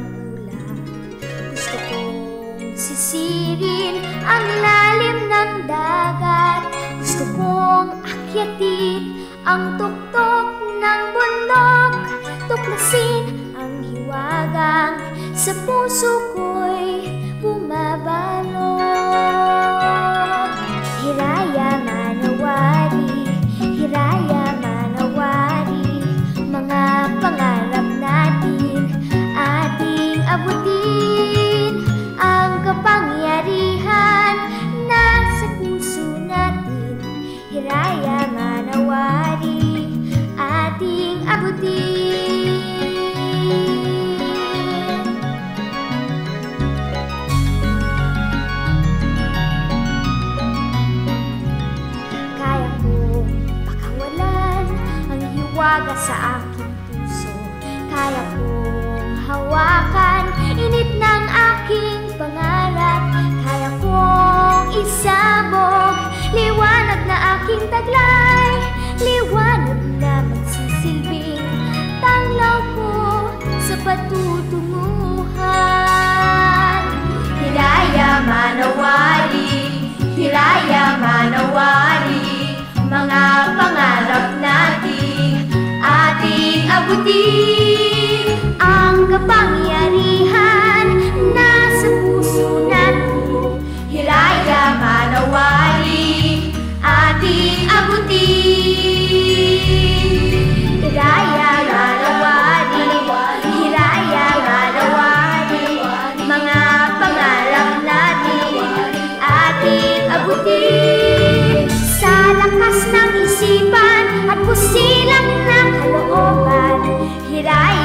ulan. Gusto kong sisirin ang lalim ng dagat. Gusto kong akyatin ang tuktok ng bundok. Tuklasin ang hiwagang sa puso ko'y bumabalot. Hiraya manawari, hiraya manawari, mga pangarap natin ating abutin. Ang kapangyarihan nasa puso natin, hiraya manawari, ating abutin. Kaya kong pakawalan ang hiwaga sa aking puso. Kaya kong hawakan init ng aking pangarap. Kaya kong isabog liwanag na aking taglay, liwanag na magsisilbing tanglaw ko sa patutunguhan. Hiraya manawari, hiraya manawari, mga pangarap natin ating abutin. Ang kapangyarihan nasa puso natin, hiraya manawari, ating abutin. Hiraya manawari, hiraya manawari, mga pangarap natin ating abutin. Sa lakas ng isipan at pusilang ng kalooban, hiraya